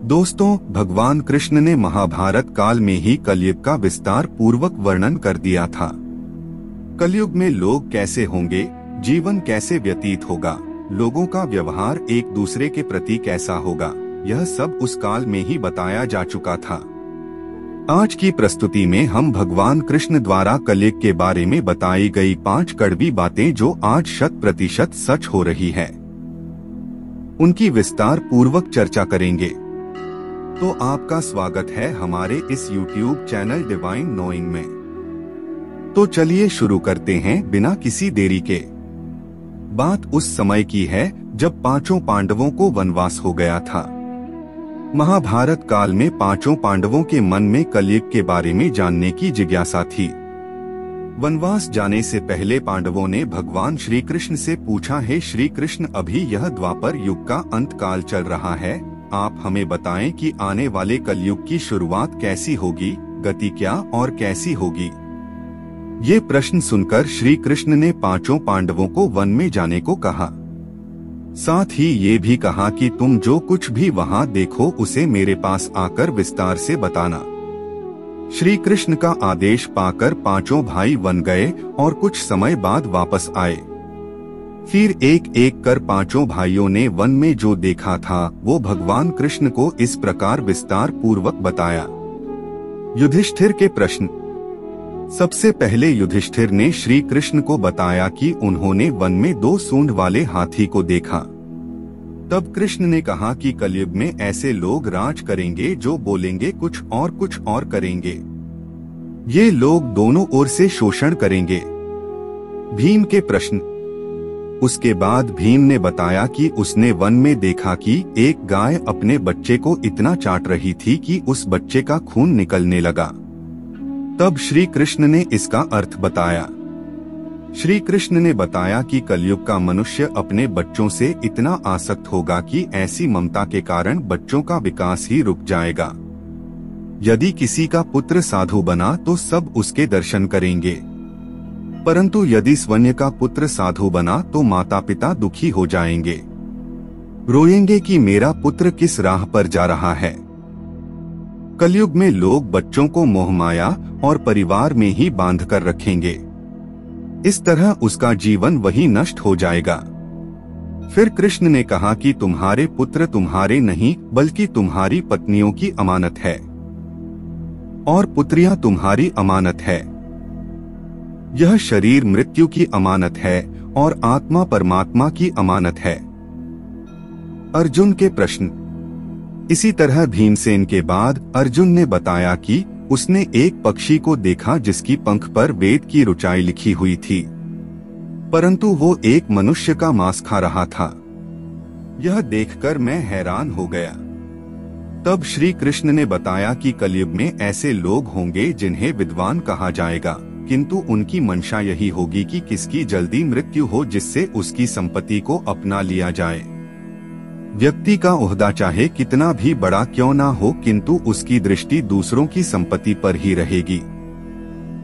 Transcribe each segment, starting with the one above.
दोस्तों, भगवान कृष्ण ने महाभारत काल में ही कलयुग का विस्तार पूर्वक वर्णन कर दिया था। कलयुग में लोग कैसे होंगे, जीवन कैसे व्यतीत होगा, लोगों का व्यवहार एक दूसरे के प्रति कैसा होगा, यह सब उस काल में ही बताया जा चुका था। आज की प्रस्तुति में हम भगवान कृष्ण द्वारा कलयुग के बारे में बताई गई 5 कड़वी बातें जो आज 100% सच हो रही है, उनकी विस्तार पूर्वक चर्चा करेंगे। तो आपका स्वागत है हमारे इस YouTube चैनल डिवाइन नोइंग में। तो चलिए शुरू करते हैं बिना किसी देरी के। बात उस समय की है जब 5 पांडवों को वनवास हो गया था। महाभारत काल में 5 पांडवों के मन में कलयुग के बारे में जानने की जिज्ञासा थी। वनवास जाने से पहले पांडवों ने भगवान श्री कृष्ण से पूछा, हे श्री कृष्ण, अभी यह द्वापर युग का अंत काल चल रहा है, आप हमें बताएं कि आने वाले कलयुग की शुरुआत कैसी होगी, गति क्या और कैसी होगी। ये प्रश्न सुनकर श्री कृष्ण ने 5 पांडवों को वन में जाने को कहा। साथ ही ये भी कहा कि तुम जो कुछ भी वहाँ देखो उसे मेरे पास आकर विस्तार से बताना। श्री कृष्ण का आदेश पाकर 5 भाई वन गए और कुछ समय बाद वापस आए। फिर एक एक कर 5 भाइयों ने वन में जो देखा था वो भगवान कृष्ण को इस प्रकार विस्तार पूर्वक बताया। युधिष्ठिर के प्रश्न। सबसे पहले युधिष्ठिर ने श्री कृष्ण को बताया कि उन्होंने वन में 2 सूंड वाले हाथी को देखा। तब कृष्ण ने कहा कि कलयुग में ऐसे लोग राज करेंगे जो बोलेंगे कुछ और करेंगे। ये लोग दोनों ओर से शोषण करेंगे। भीम के प्रश्न। उसके बाद भीम ने बताया कि उसने वन में देखा कि एक गाय अपने बच्चे को इतना चाट रही थी कि उस बच्चे का खून निकलने लगा। तब श्री कृष्ण ने इसका अर्थ बताया। श्री कृष्ण ने बताया कि कलयुग का मनुष्य अपने बच्चों से इतना आसक्त होगा कि ऐसी ममता के कारण बच्चों का विकास ही रुक जाएगा। यदि किसी का पुत्र साधु बना तो सब उसके दर्शन करेंगे, परंतु यदि स्वयं का पुत्र साधु बना तो माता पिता दुखी हो जाएंगे, रोएंगे कि मेरा पुत्र किस राह पर जा रहा है। कलयुग में लोग बच्चों को मोहमाया और परिवार में ही बांध कर रखेंगे। इस तरह उसका जीवन वही नष्ट हो जाएगा। फिर कृष्ण ने कहा कि तुम्हारे पुत्र तुम्हारे नहीं बल्कि तुम्हारी पत्नियों की अमानत है और पुत्रियां तुम्हारी अमानत है। यह शरीर मृत्यु की अमानत है और आत्मा परमात्मा की अमानत है। अर्जुन के प्रश्न। इसी तरह भीमसेन के बाद अर्जुन ने बताया कि उसने एक पक्षी को देखा जिसकी पंख पर वेद की ऋचाई लिखी हुई थी, परंतु वो एक मनुष्य का मांस खा रहा था। यह देखकर मैं हैरान हो गया। तब श्री कृष्ण ने बताया कि कलयुग में ऐसे लोग होंगे जिन्हें विद्वान कहा जाएगा, किंतु उनकी मंशा यही होगी कि किसकी जल्दी मृत्यु हो जिससे उसकी संपत्ति को अपना लिया जाए। व्यक्ति का ओहदा चाहे कितना भी बड़ा क्यों ना हो, किंतु उसकी दृष्टि दूसरों की संपत्ति पर ही रहेगी।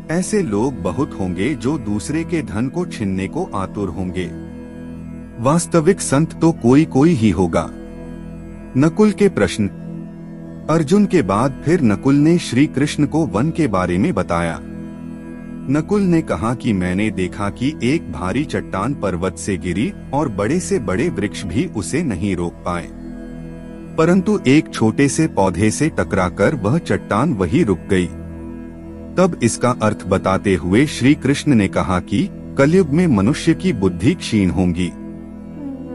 ऐसे लोग बहुत होंगे जो दूसरे के धन को छीनने को आतुर होंगे। वास्तविक संत तो कोई कोई ही होगा। नकुल के प्रश्न। अर्जुन के बाद फिर नकुल ने श्री कृष्ण को वन के बारे में बताया। नकुल ने कहा कि मैंने देखा कि एक भारी चट्टान पर्वत से गिरी और बड़े से बड़े वृक्ष भी उसे नहीं रोक पाए, परंतु एक छोटे से पौधे से टकराकर वह चट्टान वही रुक गई। तब इसका अर्थ बताते हुए श्री कृष्ण ने कहा कि कलयुग में मनुष्य की बुद्धि क्षीण होगी,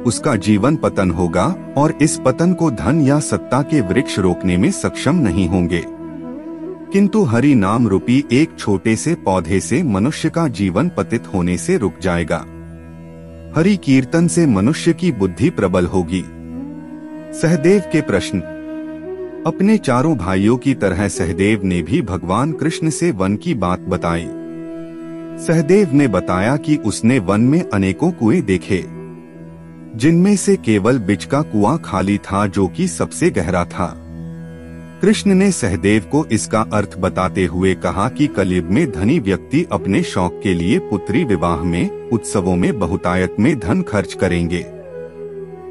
उसका जीवन पतन होगा और इस पतन को धन या सत्ता के वृक्ष रोकने में सक्षम नहीं होंगे, किंतु हरि नाम रूपी एक छोटे से पौधे से मनुष्य का जीवन पतित होने से रुक जाएगा। हरि कीर्तन से मनुष्य की बुद्धि प्रबल होगी। सहदेव के प्रश्न। अपने 4 भाइयों की तरह सहदेव ने भी भगवान कृष्ण से वन की बात बताई। सहदेव ने बताया कि उसने वन में अनेकों कुएं देखे, जिनमें से केवल बीच का कुआं खाली था जो कि सबसे गहरा था। कृष्ण ने सहदेव को इसका अर्थ बताते हुए कहा कि कलयुग में धनी व्यक्ति अपने शौक के लिए पुत्री विवाह में, उत्सवों में बहुतायत में धन खर्च करेंगे,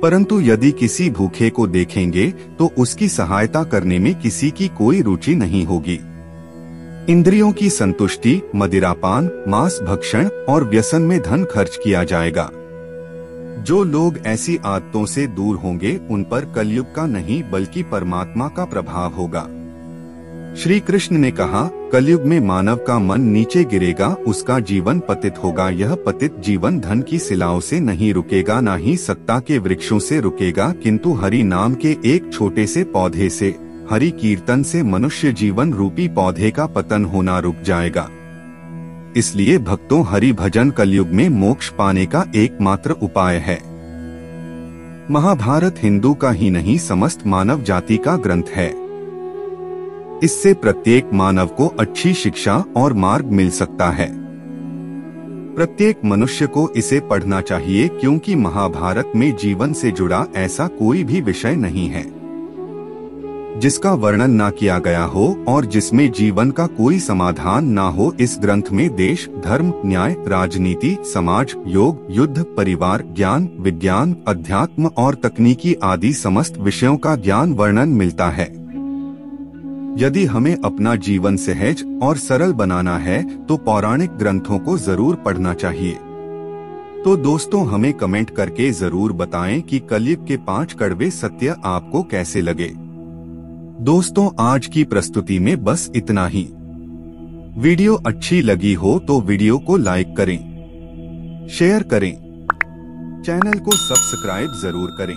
परंतु यदि किसी भूखे को देखेंगे तो उसकी सहायता करने में किसी की कोई रुचि नहीं होगी। इंद्रियों की संतुष्टि, मदिरापान, मांस भक्षण और व्यसन में धन खर्च किया जाएगा। जो लोग ऐसी आदतों से दूर होंगे उन पर कलयुग का नहीं बल्कि परमात्मा का प्रभाव होगा। श्री कृष्ण ने कहा, कलयुग में मानव का मन नीचे गिरेगा, उसका जीवन पतित होगा। यह पतित जीवन धन की शिलाओं से नहीं रुकेगा, ना ही सत्ता के वृक्षों से रुकेगा, किंतु हरि नाम के एक छोटे से पौधे से, हरि कीर्तन से मनुष्य जीवन रूपी पौधे का पतन होना रुक जाएगा। इसलिए भक्तों, हरि भजन कलयुग में मोक्ष पाने का एकमात्र उपाय है। महाभारत हिंदू का ही नहीं समस्त मानव जाति का ग्रंथ है। इससे प्रत्येक मानव को अच्छी शिक्षा और मार्ग मिल सकता है। प्रत्येक मनुष्य को इसे पढ़ना चाहिए, क्योंकि महाभारत में जीवन से जुड़ा ऐसा कोई भी विषय नहीं है जिसका वर्णन ना किया गया हो और जिसमें जीवन का कोई समाधान ना हो। इस ग्रंथ में देश, धर्म, न्याय, राजनीति, समाज, योग, युद्ध, परिवार, ज्ञान, विज्ञान, अध्यात्म और तकनीकी आदि समस्त विषयों का ज्ञान वर्णन मिलता है। यदि हमें अपना जीवन सहज और सरल बनाना है तो पौराणिक ग्रंथों को जरूर पढ़ना चाहिए। तो दोस्तों, हमें कमेंट करके जरूर बताएं कि कलयुग के 5 कड़वे सत्य आपको कैसे लगे। दोस्तों, आज की प्रस्तुति में बस इतना ही। वीडियो अच्छी लगी हो तो वीडियो को लाइक करें, शेयर करें, चैनल को सब्सक्राइब जरूर करें।